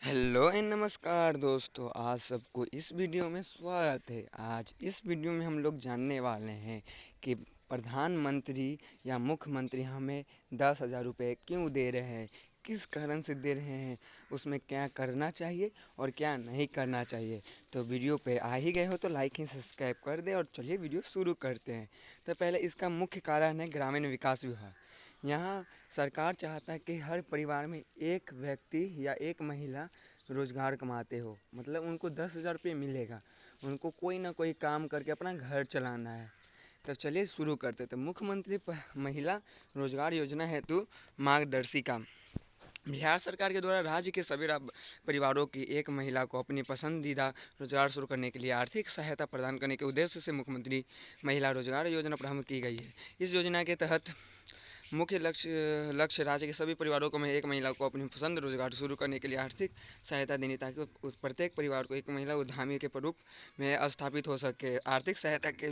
Hello and नमस्कार दोस्तों, आज सबको इस वीडियो में स्वागत है। आज इस वीडियो में हम लोग जानने वाले हैं कि प्रधानमंत्री या मुख्यमंत्री हमें 10,000 रुपये क्यों दे रहे हैं, किस कारण से दे रहे हैं, उसमें क्या करना चाहिए और क्या नहीं करना चाहिए। तो वीडियो पे आ ही गए हो तो लाइक एंड सब्सक्राइब कर दे और चलिए वीडियो शुरू करते हैं। तो पहले इसका मुख्य कारण है ग्रामीण विकास विभाग। यहाँ सरकार चाहता है कि हर परिवार में एक व्यक्ति या एक महिला रोज़गार कमाते हो, मतलब उनको 10,000 रुपये मिलेगा। उनको कोई ना कोई काम करके अपना घर चलाना है। तो चलिए शुरू करते। तो मुख्यमंत्री महिला रोजगार योजना हेतु मार्गदर्शिका। बिहार सरकार के द्वारा राज्य के सभी परिवारों की एक महिला को अपनी पसंदीदा रोजगार शुरू करने के लिए आर्थिक सहायता प्रदान करने के उद्देश्य से मुख्यमंत्री महिला रोजगार योजना प्रारंभ की गई है। इस योजना के तहत मुख्य लक्ष्य राज्य के सभी परिवारों को एक महिला को अपनी पसंद रोजगार शुरू करने के लिए आर्थिक सहायता देनी, ताकि प्रत्येक परिवार को एक महिला उद्यमी के रूप में स्थापित हो सके। आर्थिक सहायता के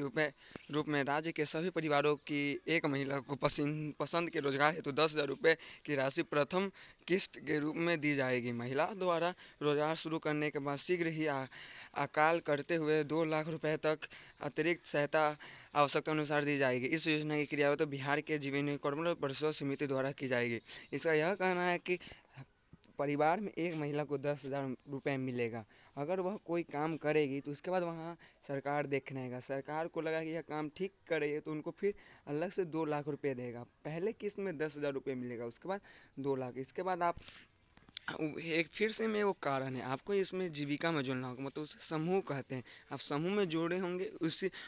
रूप में राज्य के सभी परिवारों की एक महिला को पसंद के रोजगार हेतु 10,000 रुपये की राशि प्रथम किस्त के रूप में दी जाएगी। महिला द्वारा रोजगार शुरू करने के बाद शीघ्र ही अकाल करते हुए 2 लाख रुपए तक अतिरिक्त सहायता आवश्यकता अनुसार दी जाएगी। इस योजना की क्रियान्वयन तो बिहार के जीवन कौशल परिषद समिति द्वारा की जाएगी। इसका यह कहना है कि परिवार में एक महिला को 10,000 रुपये मिलेगा। अगर वह कोई काम करेगी तो उसके बाद वहाँ सरकार देखने आएगा। सरकार को लगा कि यह काम ठीक करेगी तो उनको फिर अलग से 2 लाख रुपये देगा। पहले किस्त में 10,000 रुपये मिलेगा, उसके बाद 2 लाख। इसके बाद आप एक फिर से में वो कारण है, आपको इसमें जीविका में जुड़ना होगा, मतलब उसे समूह कहते हैं। आप समूह में जुड़े होंगे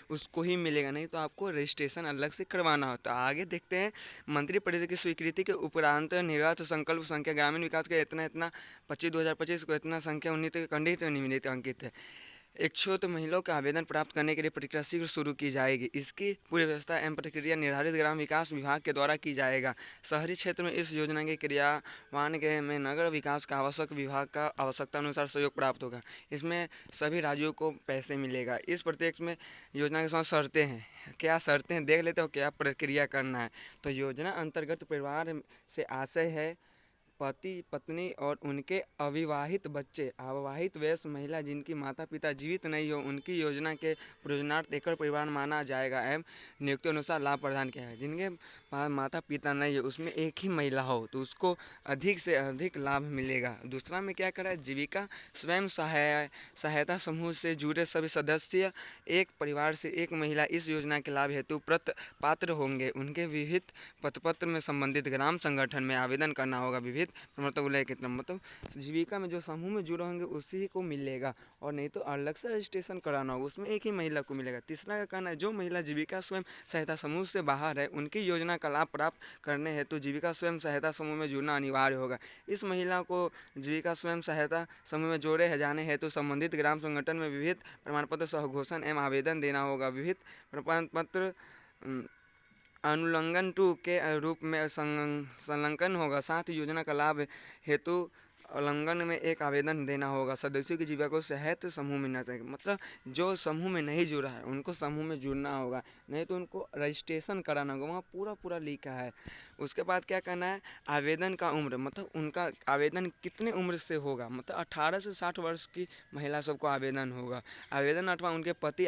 उसको ही मिलेगा, नहीं तो आपको रजिस्ट्रेशन अलग से करवाना होता है। आगे देखते हैं। मंत्रिपरिषद की स्वीकृति के उपरांत निर्गत संकल्प संख्या ग्रामीण विकास का इतना 2025 को इतना संख्या 19 खंडित निम्नलिखित अंकित है। इच्छुक महिलाओं के आवेदन प्राप्त करने के लिए प्रक्रिया शीघ्र शुरू की जाएगी। इसकी पूरी व्यवस्था एवं प्रक्रिया निर्धारित ग्राम विकास विभाग के द्वारा की जाएगा। शहरी क्षेत्र में इस योजना के क्रियान्वयन के में नगर विकास का आवश्यक विभाग का आवश्यकता अनुसार सहयोग प्राप्त होगा। इसमें सभी राज्यों को पैसे मिलेगा। इस प्रत्येक में योजना के साथ शर्तें हैं। क्या शर्तें देख लेते हो, क्या प्रक्रिया करना है। तो योजना अंतर्गत परिवार से आशय है पति पत्नी और उनके अविवाहित बच्चे, अविवाहित वयस्क महिला जिनकी माता पिता जीवित नहीं हो, उनकी योजना के प्रयोजनार्थ एकल परिवार माना जाएगा एवं नियुक्ति अनुसार लाभ प्रदान किया है। जिनके पास माता पिता नहीं है, उसमें एक ही महिला हो तो उसको अधिक से अधिक लाभ मिलेगा। दूसरा में क्या करा है, जीविका स्वयं सहायता समूह से जुड़े सभी सदस्य एक परिवार से एक महिला इस योजना के लाभ हेतु पात्र होंगे। उनके विहित पत्र में संबंधित ग्राम संगठन में आवेदन करना होगा। विविध प्रमोटर उल्लेखित मतलब जीविका में जो समूह में जुड़े होंगे उसी को मिलेगा, और नहीं तो अलग से रजिस्ट्रेशन कराना होगा, उसमें एक ही महिला को मिलेगा। तीसरा का कहना है, जो महिला जीविका स्वयं सहायता समूह से बाहर है, उनकी योजना का लाभ प्राप्त करने हेतु जीविका स्वयं सहायता समूह में जुड़ना अनिवार्य होगा। इस महिला को जीविका स्वयं सहायता समूह में जोड़े जाने हेतु संबंधित ग्राम संगठन में विविध प्रमाण पत्र सह घोषण एवं आवेदन देना होगा। विविध प्रमाण पत्र अनुलंघन 2 के रूप में संलग्न होगा। साथ ही योजना का लाभ हेतु उल्लंघन में एक आवेदन देना होगा। सदस्यों की जीविका को सहायता समूह मिलना चाहिए, मतलब जो समूह में नहीं जुड़ा है उनको समूह में जुड़ना होगा, नहीं तो उनको रजिस्ट्रेशन कराना होगा। वहाँ पूरा लिखा है। उसके बाद क्या करना है, आवेदन का उम्र, मतलब उनका आवेदन कितने उम्र से होगा, मतलब 18 से 60 वर्ष की महिला सबको आवेदन होगा। आवेदन अथवा उनके पति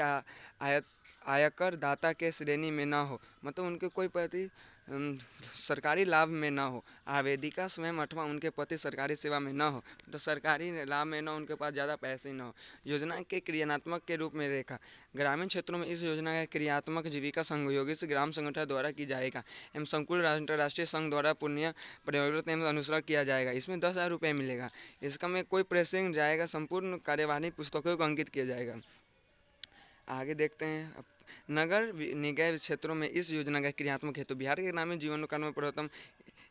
आयकर दाता के श्रेणी में ना हो, मतलब उनके कोई पति सरकारी लाभ में ना हो। आवेदिका स्वयं अथवा उनके पति सरकारी सेवा में ना हो, तो सरकारी लाभ में ना, उनके पास ज़्यादा पैसे ना हो। योजना के क्रियात्मक के रूप में रेखा ग्रामीण क्षेत्रों में इस योजना का क्रियात्मक जीविका संयोगी से ग्राम संगठन द्वारा की जाएगा एवं संकुल अंतर्राष्ट्रीय संघ द्वारा पुण्य प्रयोजित एवं अनुसरण किया जाएगा। इसमें 10,000 रुपये मिलेगा। इसका में कोई प्रेसिंग जाएगा, संपूर्ण कार्यवाही पुस्तकों को अंकित किया जाएगा। आगे देखते हैं। अब नगर निगम क्षेत्रों में इस योजना का क्रियात्मक हेतु बिहार के ग्रामीण जीवन कानून में प्रथम,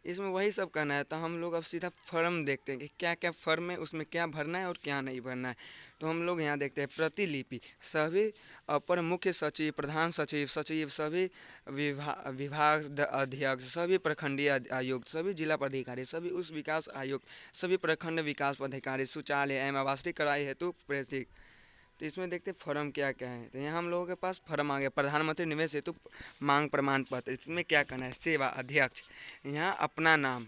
इसमें वही सब करना है। तो हम लोग अब सीधा फॉर्म देखते हैं कि क्या क्या फॉर्म है, उसमें क्या भरना है और क्या नहीं भरना है। तो हम लोग यहाँ देखते हैं प्रतिलिपि सभी अपर मुख्य सचिव, प्रधान सचिव, सभी विभाग अध्यक्ष, सभी प्रखंडीय आयुक्त, सभी जिला पदाधिकारी, सभी उस विकास आयुक्त, सभी प्रखंड विकास पदाधिकारी, शौचालय एवं आवासीय कराई हेतु प्रेषित। तो इसमें देखते हैं फॉर्म क्या क्या है। तो यहाँ हम लोगों के पास फॉर्म आ गया, प्रधानमंत्री निवेश हेतु मांग प्रमाण पत्र। इसमें क्या करना है, सेवा अध्यक्ष, यहाँ अपना नाम,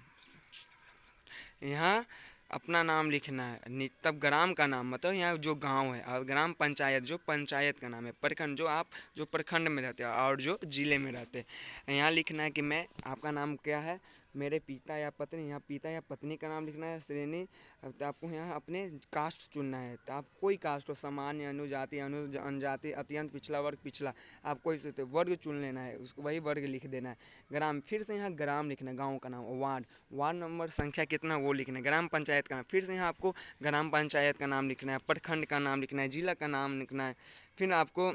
यहाँ अपना नाम लिखना है, तब ग्राम का नाम मतलब यहाँ जो गांव है, और ग्राम पंचायत जो पंचायत का नाम है, प्रखंड जो आप जो प्रखंड में रहते हैं और जो ज़िले में रहते हैं। यहाँ लिखना है कि मैं, आपका नाम क्या है, मेरे पिता या पत्नी, यहाँ पिता या पत्नी का नाम लिखना है। श्रेणी, तो आपको यहाँ अपने कास्ट चुनना है, तो आप कोई कास्ट हो, सामान्य, अनुजाति, जनजाति, अत्यंत पिछड़ा वर्ग, पिछड़ा, आप कोई से वर्ग चुन लेना है, उसको वही वर्ग लिख देना है। ग्राम, फिर से यहाँ ग्राम लिखना है, गाँव का नाम। वार्ड, वार्ड नंबर संख्या कितना वो लिखना है। ग्राम पंचायत का नाम, फिर से यहाँ आपको ग्राम पंचायत का नाम लिखना है, प्रखंड का नाम लिखना है, जिला का नाम लिखना है। फिर आपको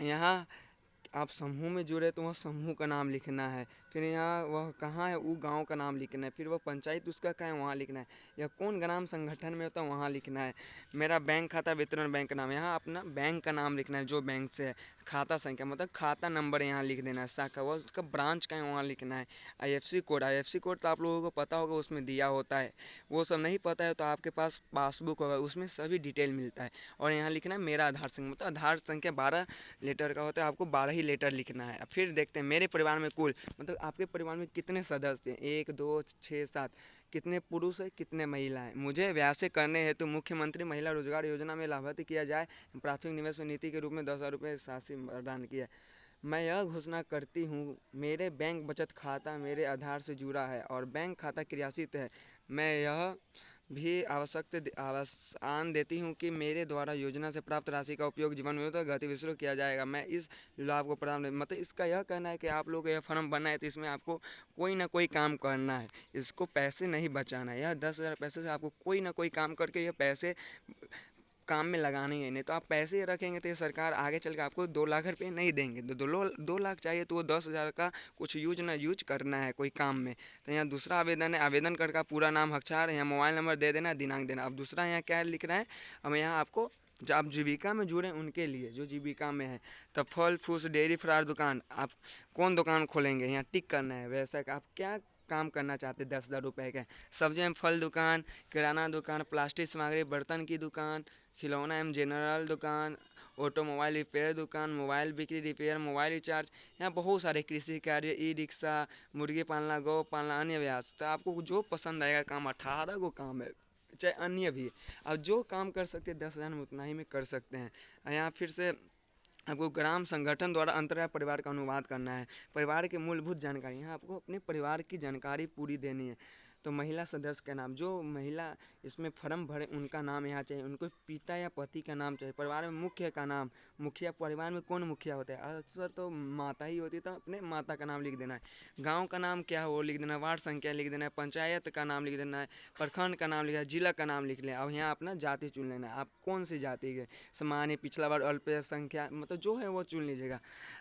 यहाँ, आप समूह में जुड़े तो वह समूह का नाम लिखना है। फिर यहाँ वह कहाँ है वो गांव का नाम लिखना है। फिर वह पंचायत उसका कहाँ है वहाँ लिखना है। या कौन ग्राम संगठन में होता है वहाँ लिखना है। मेरा बैंक खाता वितरण बैंक का नाम, यहाँ अपना बैंक का नाम लिखना है जो बैंक से है। खाता संख्या मतलब खाता नंबर यहाँ लिख देना है। शाखा, वह उसका ब्रांच का है वहाँ लिखना है। IFSC कोड, IFSC कोड तो आप लोगों को पता होगा, उसमें दिया होता है। वो सब नहीं पता है तो आपके पास पासबुक होगा, उसमें सभी डिटेल मिलता है। और यहाँ लिखना है मेरा आधार संख्या, मतलब आधार संख्या 12 लेटर का होता है, आपको 12 ही लेटर लिखना है। फिर देखते हैं मेरे परिवार में कुल, मतलब आपके परिवार में कितने सदस्य हैं, 1 2 6 7, कितने पुरुष हैं कितने महिला हैं। मुझे व्यासे करने हेतु मुख्यमंत्री महिला रोजगार योजना में लाभार्थी किया जाए प्राथमिक निवेश नीति के रूप में 10,000 रुपये राशि प्रदान किया। मैं यह घोषणा करती हूँ, मेरे बैंक बचत खाता मेरे आधार से जुड़ा है और बैंक खाता क्रियाशील है। मैं यह भी आश्वासन देती हूँ कि मेरे द्वारा योजना से प्राप्त राशि का उपयोग जीवन में तो गतिविधियों किया जाएगा। मैं इस लाभ को प्रदान, मतलब इसका यह कहना है कि आप लोग यह फॉर्म भरना है तो इसमें आपको कोई ना कोई काम करना है, इसको पैसे नहीं बचाना है। यह 10,000 पैसे से आपको कोई ना कोई काम करके यह पैसे काम में लगाने ही है। नहीं तो आप पैसे रखेंगे तो ये सरकार आगे चल के आपको 2 लाख रुपये नहीं देंगे। तो 2 लाख चाहिए तो वो 10,000 का कुछ यूज करना है कोई काम में। तो यहाँ दूसरा आवेदन है, आवेदन कर का पूरा नाम, हस्ताक्षर, यहाँ मोबाइल नंबर दे देना, दिनांक देना। अब दूसरा यहाँ क्या लिखना है, अब यहाँ आपको जो आप जीविका में जुड़े उनके लिए, जो जीविका में है, तब फल फूस डेयरी फ्रार दुकान, आप कौन दुकान खोलेंगे यहाँ टिक करना है। वैसा आप क्या काम करना चाहते हैं 10,000 रुपये का। सब्जी एवं फल दुकान, किराना दुकान, प्लास्टिक सामग्री बर्तन की दुकान, खिलौना एवं जनरल दुकान, ऑटोमोबाइल रिपेयर दुकान, मोबाइल बिक्री रिपेयर, मोबाइल रिचार्ज, यहाँ बहुत सारे कृषि कार्य, ई रिक्शा, मुर्गी पालना, गौ पालना, अन्य व्यास। तो आपको जो पसंद आएगा काम, 18 गो काम है, चाहे अन्य भी। अब जो काम कर सकते हैं 10,000 में उतना ही में कर सकते हैं। यहाँ फिर से आपको ग्राम संगठन द्वारा अंतर्राष्ट्रीय परिवार का अनुवाद करना है। परिवार की मूलभूत जानकारी, यहाँ आपको अपने परिवार की जानकारी पूरी देनी है। तो महिला सदस्य का नाम, जो महिला इसमें फॉर्म भरे उनका नाम यहाँ चाहिए, उनको पिता या पति का नाम चाहिए। परिवार में मुख्य का नाम, मुखिया, परिवार में कौन मुखिया होता है, अक्सर तो माता ही होती है, तो अपने माता का नाम लिख देना है। गांव का नाम क्या है वो लिख देना है, वार्ड संख्या लिख देना है, पंचायत का नाम लिख देना है, प्रखंड का नाम लिखना है, जिला का नाम लिख लें। अब यहाँ अपना जाति चुन लेना है, आप कौन सी जाति के, सामान्य, पिछड़ा वर्ग, अल्पसंख्यक, मतलब जो है वो चुन लीजिएगा।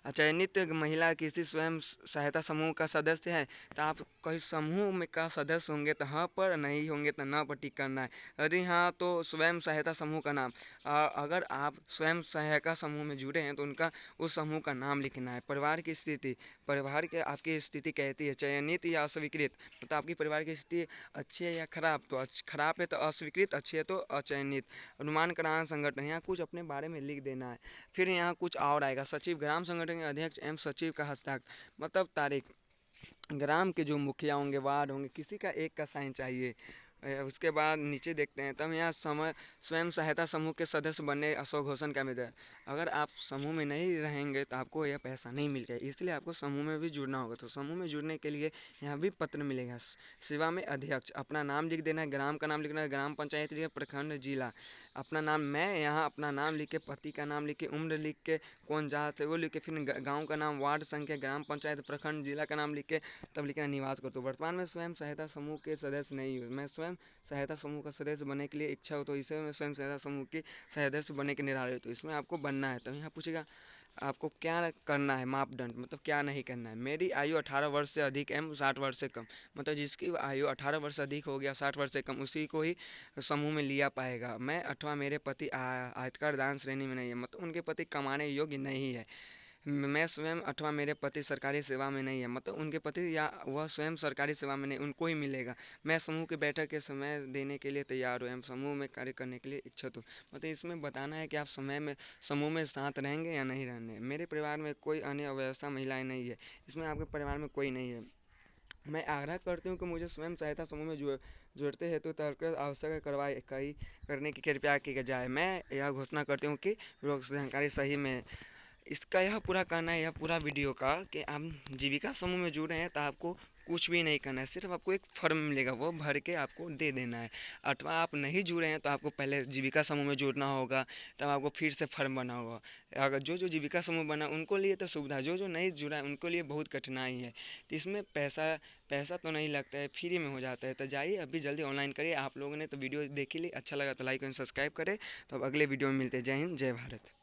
चयनित महिला किसी स्वयं सहायता समूह का सदस्य है, तो आप कहीं समूह में का सदस्य होंगे तो हाँ पर, नहीं होंगे तो ना पर टिक करना है। यदि हाँ तो स्वयं सहायता समूह का नाम, अगर आप स्वयं सहायता समूह में जुड़े हैं तो उनका उस समूह का नाम लिखना है। परिवार की स्थिति, परिवार के आपकी स्थिति कहती है चयनित या अस्वीकृत, तो आपकी परिवार की स्थिति अच्छी है या खराब, तो खराब है तो अस्वीकृत, अच्छी है तो अचयनित। अनुमान कराना संगठन, यहाँ कुछ अपने बारे में लिख देना है। फिर यहाँ कुछ और आएगा, सचिव, ग्राम संगठन के अध्यक्ष एवं सचिव का हस्ताक्षर, मतलब तारीख, ग्राम के जो मुखिया होंगे, वार्ड होंगे, किसी का एक का साइन चाहिए। उसके बाद नीचे देखते हैं, तब यहाँ समय स्वयं सहायता समूह के सदस्य बनने स्वघोषण का मिलता है। अगर आप समूह में नहीं रहेंगे तो आपको यह पैसा नहीं मिलेगा, इसलिए आपको समूह में भी जुड़ना होगा। तो समूह में जुड़ने के लिए यहाँ भी पत्र मिलेगा। सेवा में अध्यक्ष, अपना नाम लिख देना है, ग्राम का नाम लिखना है, ग्राम पंचायत लिख, प्रखंड, जिला, अपना नाम, मैं यहाँ अपना नाम लिख के, पति का नाम लिख के, उम्र लिख के, कौन जात है वो लिख के, फिर गाँव का नाम, वार्ड संख्या, ग्राम पंचायत, प्रखंड, जिला का नाम लिख के तब लिखना निवास करते हो। वर्तमान में स्वयं सहायता समूह के सदस्य नहीं हूँ, मैं स्वयं सहायता समूह का सदस्य बनने के लिए इच्छा हो तो इसे मैं स्वयं सहायता समूह के सदस्य बनने के निर्धारित, तो इसमें आपको बनना है। तो यहाँ पूछेगा आपको क्या करना है, मापदंड मतलब क्या नहीं करना है। मेरी आयु 18 वर्ष से अधिक एवं 60 वर्ष से कम, मतलब जिसकी आयु 18 वर्ष से अधिक हो गया, 60 वर्ष से कम, उसी को ही समूह में लिया पाएगा। मैं अथवा मेरे पति आयकर दान श्रेणी में नहीं है, मतलब उनके पति कमाने योग्य नहीं है। मैं स्वयं अथवा मेरे पति सरकारी सेवा में नहीं है, मतलब उनके पति या वह स्वयं सरकारी सेवा में नहीं, उनको ही मिलेगा। मैं समूह की बैठक के समय देने के लिए तैयार हूँ एवं समूह में कार्य करने के लिए इच्छुक हूँ, मतलब इसमें बताना है कि आप समूह में साथ रहेंगे या नहीं रहने। मेरे परिवार में कोई अन्य अव्यवस्था महिलाएं नहीं है, इसमें आपके परिवार में कोई नहीं है। मैं आग्रह करती हूँ कि मुझे स्वयं सहायता समूह में जरूरतें हेतु तरह आवश्यक कार्रवाई करने की कृपया की जाए। मैं यह घोषणा करती हूँ कि जानकारी सही में इसका यह पूरा कहना है, यह पूरा वीडियो का, कि आप जीविका समूह में जुड़ रहे हैं तो आपको कुछ भी नहीं करना है, सिर्फ आपको एक फॉर्म मिलेगा, वो भर के आपको दे देना है। अथवा आप नहीं जुड़े हैं तो आपको पहले जीविका समूह में जुड़ना होगा, तब आपको फिर से फॉर्म बना होगा। अगर जो जो जीविका समूह बना उनको लिए तो सुविधा, जो जो नहीं जुड़ा है उनको लिए बहुत कठिनाई है। तो इसमें पैसा तो नहीं लगता है, फ्री में हो जाता है। तो जाइए अभी जल्दी ऑनलाइन करिए। आप लोगों ने तो वीडियो देख ही ली, अच्छा लगा तो लाइक एंड सब्सक्राइब करें। तो अब अगले वीडियो में मिलते हैं। जय हिंद, जय भारत।